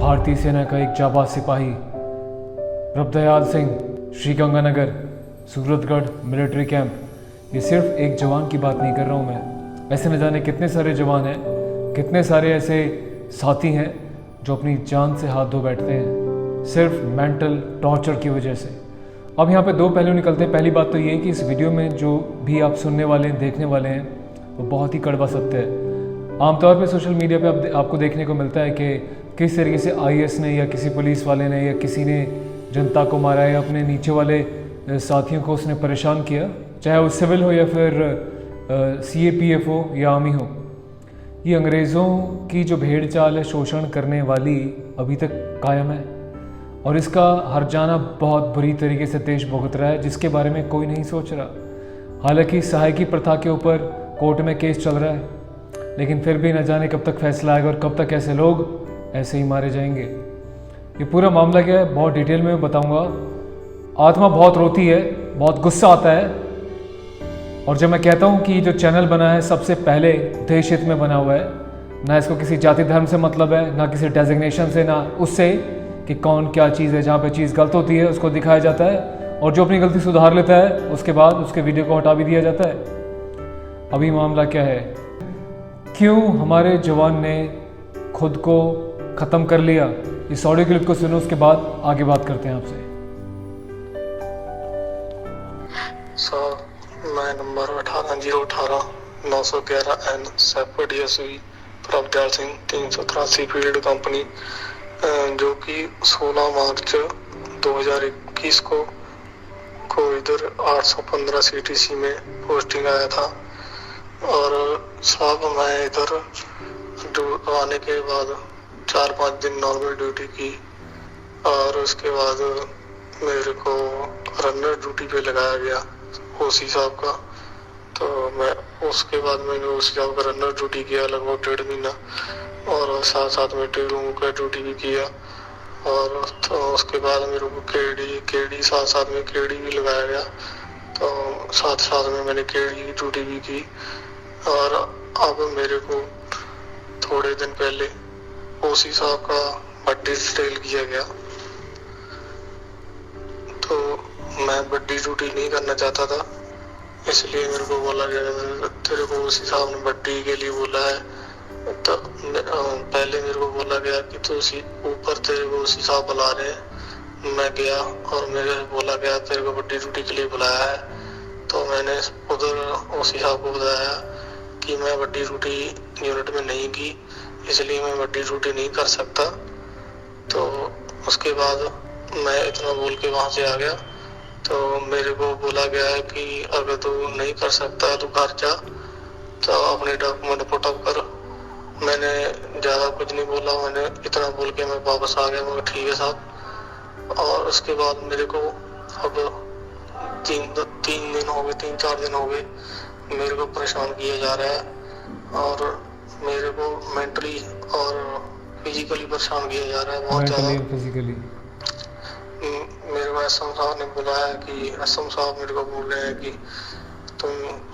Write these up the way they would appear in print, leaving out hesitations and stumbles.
भारतीय सेना का एक जाबाज सिपाही प्रभदयाल सिंह, श्रीगंगानगर, सूरतगढ़ मिलिट्री कैंप। ये सिर्फ एक जवान की बात नहीं कर रहा हूँ मैं, ऐसे न जाने कितने सारे जवान हैं, कितने सारे ऐसे साथी हैं जो अपनी जान से हाथ धो बैठते हैं सिर्फ मेंटल टॉर्चर की वजह से। अब यहाँ पे दो पहलू निकलते हैं। पहली बात तो ये है कि इस वीडियो में जो भी आप सुनने वाले हैं, देखने वाले हैं, वो बहुत ही कड़वा सत्य है। आमतौर पे सोशल मीडिया पे आपको देखने को मिलता है कि किस तरीके से IAS ने या किसी पुलिस वाले ने या किसी ने जनता को मारा या अपने नीचे वाले साथियों को उसने परेशान किया, चाहे वो सिविल हो या फिर CAPF हो या आर्मी हो। ये अंग्रेज़ों की जो भेड़ चाल है शोषण करने वाली अभी तक कायम है और इसका हर जाना बहुत बुरी तरीके से देश भुगत रहा है, जिसके बारे में कोई नहीं सोच रहा। हालांकि सहायकी प्रथा के ऊपर कोर्ट में केस चल रहा है, लेकिन फिर भी न जाने कब तक फैसला आएगा और कब तक ऐसे लोग ऐसे ही मारे जाएंगे। ये पूरा मामला क्या है बहुत डिटेल में बताऊंगा। आत्मा बहुत रोती है, बहुत गुस्सा आता है, और जब मैं कहता हूँ कि जो चैनल बना है सबसे पहले देश हित में बना हुआ है, ना इसको किसी जाति धर्म से मतलब है, ना किसी डेजिग्नेशन से, ना उससे कि कौन क्या चीज़ है। जहाँ पे चीज़ गलत होती है उसको दिखाया जाता है और जो अपनी गलती सुधार लेता है उसके बाद उसके वीडियो को हटा भी दिया जाता है। अभी मामला क्या है, क्यों हमारे जवान ने खुद को ख़त्म कर लिया, इस ऑडियो क्लिप को सुनो, उसके बाद आगे बात करते हैं आपसे। सर, मैं number 18018 911N सैफर DSV Prabhdayal Singh 383 field company, जो कि 16 मार्च 2021 को इधर 815 CTC में पोस्टिंग आया था। और साहब मैं इधर आने के बाद 4-5 दिन नॉर्मल ड्यूटी की और उसके बाद मेरे को रनर ड्यूटी पे लगाया गया OC साहब का। तो मैं उसके बाद मैंने OC साहब का रनर ड्यूटी किया लगभग 1.5 महीना, और साथ साथ में टीरों का ड्यूटी भी किया। और तो उसके बाद मेरे को केडी साथ साथ में केडी भी लगाया गया, तो साथ साथ में मैंने केडी की ड्यूटी भी की। और अब मेरे को थोड़े दिन पहले OC साहब का बर्थडे सेल किया गया, तो मैं बर्थडे ड्यूटी नहीं करना चाहता था, इसलिए मेरे को बोला गया तेरे को OC साहब ने बर्थडे के लिए बोला है। तो पहले मेरे को बोला गया कि तो ऊपर तेरे को OC साहब बुला रहे हैं। मैं गया और मेरे बोला गया तेरे को बर्थडे ड्यूटी के लिए बुलाया है। तो मैंने उधर OC साहब को बताया कि मैं बर्थडे ड्यूटी यूनिट में नहीं की, इसलिए मैं बर्थडे ड्यूटी नहीं कर सकता। तो उसके बाद मैं इतना बोल के वहाँ से आ गया। तो मेरे को बोला गया है कि अगर तू नहीं कर सकता तो घर जा, तो अपने डॉक्यूमेंट पुटअप कर। मैंने ज़्यादा कुछ नहीं बोला, मैंने इतना बोल के मैं वापस आ गया। मैं ठीक है साहब। और उसके बाद मेरे को अब 3 दिन हो गए, 3-4 दिन हो गए मेरे को परेशान किया जा रहा है और मेरे को मेंटली और फिजिकली परेशान किया जा रहा है बहुत ज़्यादा। फिजिकली मेरे को SM साहब ने बुलाया कि SM साहब मेरे को बोल रहे हैं कि तुम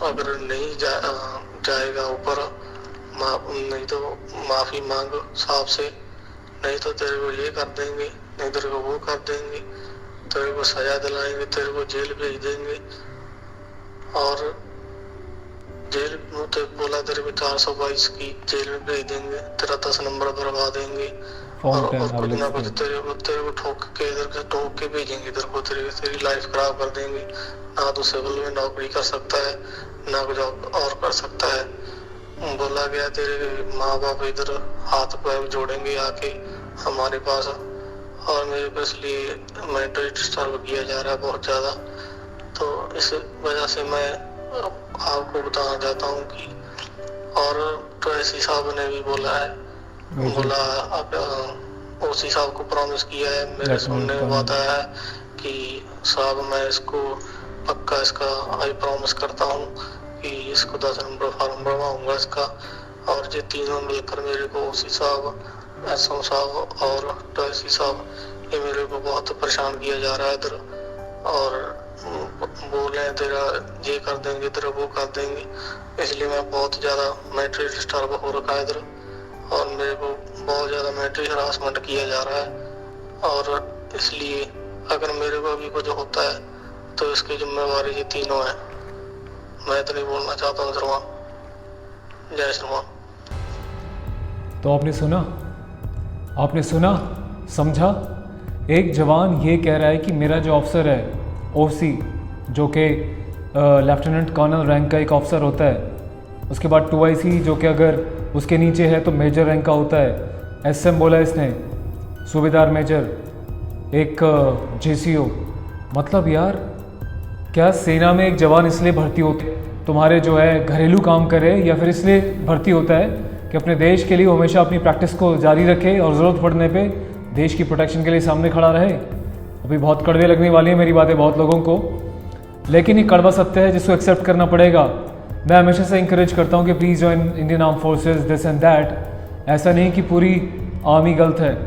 अगर नहीं जाएगा ऊपर, नहीं तो माफ़ी मांग साहब से, नहीं तो तेरे को ये कर देंगे, नहीं तेरे को वो कर देंगे, तेरे को सजा दिलाएंगे, तेरे को जेल भेज देंगे। और जेल में तो बोला तेरे को 422 की जेल में भेज देंगे, तेरा 10 नंबर भरवा देंगे और कुछ ना कुछ तेरे को ठोक के भेजेंगे, तेरी लाइफ खराब कर देंगे। ना तो सिविल में नौकरी कर सकता है, ना कुछ और कर सकता है। बोला गया तेरे माँ बाप इधर हाथ पैर जोड़ेंगे आके हमारे पास, और मेरे को इसलिए मेंटली डिस्टर्ब किया जा रहा है बहुत ज़्यादा। तो इस वजह से मैं आपको बताना चाहता हूँ कि, और तो OC साहब ने भी बोला अब OC साहब को प्रॉमिस किया है, मेरे सुनने में बताया है कि साहब मैं इसको पक्का इसका आई प्रॉमिस करता हूँ कि इसको 10 नंबर फॉर्म भरवाऊंगा इसका। और ये तीनों मिलकर मेरे को OC साहब, SM साहब और OC साहब, ये मेरे को बहुत परेशान किया जा रहा है इधर। और बोल रहे हैं तेरा ये कर देंगे, तेरा वो कर देंगे, इसलिए मैं बहुत ज़्यादा मेंटली डिस्टर्ब हो रखा है इधर। और मेरे को बहुत ज़्यादा मेंटली हरासमेंट किया जा रहा है। और इसलिए अगर मेरे को अभी कुछ होता है तो इसकी जिम्मेवारी ये तीनों है। मैं तो नहीं बोलना चाहता हूँ श्रीमान। जय श्रीमान। तो आपने सुना, समझा। एक जवान ये कह रहा है कि मेरा जो अफसर है ओसी, जो कि लेफ्टिनेंट कर्नल रैंक का एक अफसर होता है, उसके बाद 2IC जो कि अगर उसके नीचे है तो मेजर रैंक का होता है। SM बोला इसने, सूबेदार मेजर, एक JCO। मतलब यार, क्या सेना में एक जवान इसलिए भर्ती होते तुम्हारे जो है घरेलू काम करे, या फिर इसलिए भर्ती होता है कि अपने देश के लिए हमेशा अपनी प्रैक्टिस को जारी रखे और ज़रूरत पड़ने पे देश की प्रोटेक्शन के लिए सामने खड़ा रहे? अभी बहुत कड़वे लगने वाली है मेरी बातें बहुत लोगों को, लेकिन ये कड़वा सत्य है जिसको एक्सेप्ट करना पड़ेगा। मैं हमेशा से इंकरेज करता हूँ कि please join Indian arm forces, this and that. ऐसा नहीं कि पूरी आर्मी गलत है।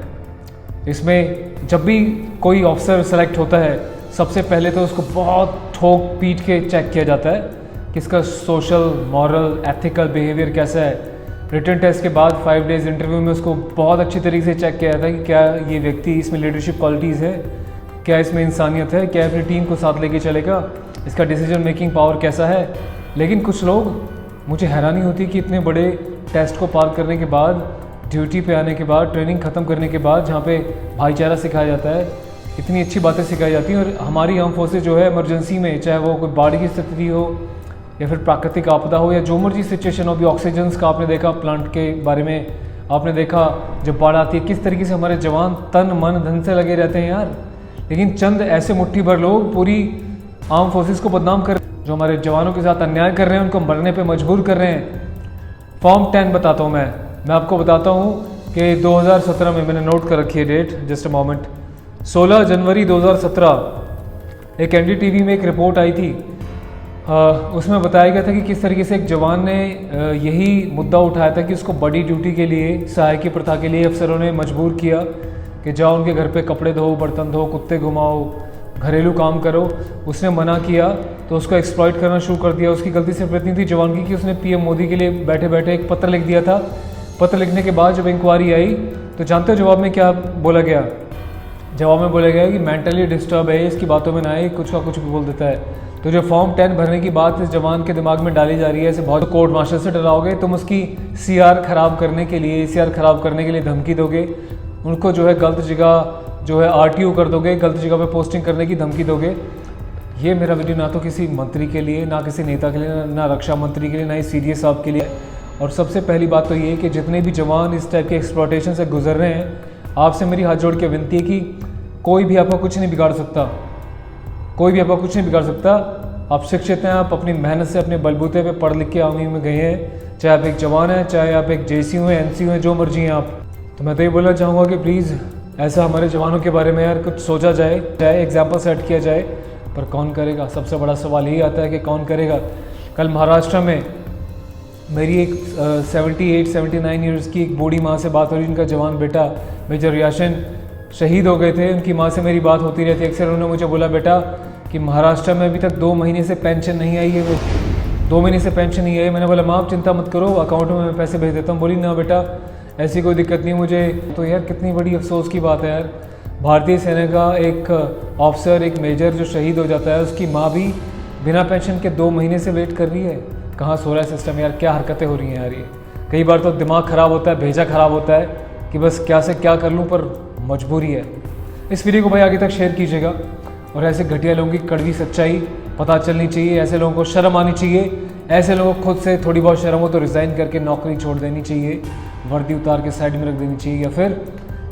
इसमें जब भी कोई ऑफिसर सेलेक्ट होता है, सबसे पहले तो उसको बहुत ठोक पीट के चेक किया जाता है कि इसका सोशल, मॉरल, एथिकल बिहेवियर कैसा है। रिटन टेस्ट के बाद 5 डेज़ इंटरव्यू में उसको बहुत अच्छी तरीके से चेक किया जाता है कि क्या ये व्यक्ति, इसमें लीडरशिप क्वालिटीज़ है, क्या इसमें इंसानियत है, क्या अपनी टीम को साथ लेके चलेगा, इसका डिसीजन मेकिंग पावर कैसा है। लेकिन कुछ लोग, मुझे हैरानी होती है कि इतने बड़े टेस्ट को पार करने के बाद, ड्यूटी पे आने के बाद, ट्रेनिंग ख़त्म करने के बाद, जहाँ पे भाईचारा सिखाया जाता है, इतनी अच्छी बातें सिखाई जाती हैं, और हमारी आर्म फोर्सेज जो है इमरजेंसी में, चाहे वो कोई बाढ़ की स्थिति हो या फिर प्राकृतिक आपदा हो या जो मर्जी सिचुएशन हो, भी ऑक्सीजन का आपने देखा, प्लांट के बारे में आपने देखा, जब बाढ़ आती है किस तरीके से हमारे जवान तन मन धन से लगे रहते हैं यार। लेकिन चंद ऐसे मुट्ठी भर लोग पूरी आर्म फोर्सेस को बदनाम कर, जो हमारे जवानों के साथ अन्याय कर रहे हैं, उनको मरने पे मजबूर कर रहे हैं। फॉर्म 10 बताता हूँ मैं आपको बताता हूँ कि 2017 में, मैंने नोट कर रखी है डेट, जस्ट अ मोमेंट, 16 जनवरी 2017 एक NDTV में एक रिपोर्ट आई थी। उसमें बताया गया था कि किस तरीके से एक जवान ने यही मुद्दा उठाया था कि उसको बड़ी ड्यूटी के लिए, सहायकी प्रथा के लिए अफसरों ने मजबूर किया कि जाओ उनके घर पे कपड़े धो, बर्तन धो, कुत्ते घुमाओ, घरेलू काम करो। उसने मना किया तो उसको एक्सप्लॉइट करना शुरू कर दिया। उसकी गलती सिर्फ इतनी थी जवान की कि उसने PM मोदी के लिए बैठे बैठे एक पत्र लिख दिया था। पत्र लिखने के बाद जब इंक्वायरी आई तो जानते हो जवाब में क्या बोला गया? जवाब में बोला गया कि मेंटली डिस्टर्ब है, इसकी बातों में ना आए, कुछ का कुछ भी बोल देता है। तो जो फॉर्म 10 भरने की बात इस जवान के दिमाग में डाली जा रही है, ऐसे बहुत कोर्ट मार्शल से डराओगे, तुम उसकी CR खराब करने के लिए, ACR खराब करने के लिए धमकी दोगे, उनको जो है गलत जगह जो है RTO कर दोगे, गलत जगह पे पोस्टिंग करने की धमकी दोगे। ये मेरा वीडियो ना तो किसी मंत्री के लिए, ना किसी नेता के लिए, ना रक्षा मंत्री के लिए, ना ही CDS साहब के लिए। और सबसे पहली बात तो ये है कि जितने भी जवान इस टाइप के एक्सप्लॉयटेशन से गुजर रहे हैं, आपसे मेरी हाथ जोड़ के विनती है कि कोई भी आपका कुछ नहीं बिगाड़ सकता, कोई भी आपका कुछ नहीं बिगाड़ सकता। आप शिक्षित हैं, आप अपनी मेहनत से, अपने बलबूते पे पढ़ लिख के आर्मी में गए हैं, चाहे आप एक जवान हैं, चाहे आप एक JCO हैं, NCO हैं, जो मर्जी हैं आप। तो मैं तो ये बोलना चाहूँगा कि प्लीज़ ऐसा हमारे जवानों के बारे में यार कुछ सोचा जाए, चाहे एग्जाम्पल सेट किया जाए, पर कौन करेगा? सबसे बड़ा सवाल यही आता है कि कौन करेगा। कल महाराष्ट्र में मेरी एक 78-79 ईयर्स की एक बूढ़ी माँ से बात हो रही, उनका जवान बेटा मेजर याशन शहीद हो गए थे। उनकी माँ से मेरी बात होती रहती है अक्सर। उन्होंने मुझे बोला बेटा कि महाराष्ट्र में अभी तक 2 महीने से पेंशन नहीं आई है, वो 2 महीने से पेंशन नहीं आई। मैंने बोला माँ आप चिंता मत करो, अकाउंट में मैं पैसे भेज देता हूँ। बोली ना बेटा ऐसी कोई दिक्कत नहीं मुझे। तो यार कितनी बड़ी अफसोस की बात है यार, भारतीय सेना का एक ऑफिसर, एक मेजर जो शहीद हो जाता है, उसकी माँ भी बिना पेंशन के 2 महीने से वेट कर रही है। कहाँ सो रहा है सिस्टम यार, क्या हरकतें हो रही हैं यार। ये कई बार तो दिमाग ख़राब होता है, भेजा ख़राब होता है कि बस क्या से क्या कर लूँ, पर मजबूरी है। इस वीडियो को भाई आगे तक शेयर कीजिएगा, और ऐसे घटिया लोगों की कड़वी सच्चाई पता चलनी चाहिए। ऐसे लोगों को शर्म आनी चाहिए। ऐसे लोगों को खुद से थोड़ी बहुत शर्म हो तो रिज़ाइन करके नौकरी छोड़ देनी चाहिए, वर्दी उतार के साइड में रख देनी चाहिए, या फिर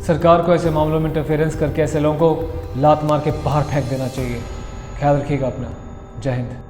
सरकार को ऐसे मामलों में इंटरफेरेंस करके ऐसे लोगों को लात मार के बाहर फेंक देना चाहिए। ख्याल रखिएगा अपना। जय हिंद।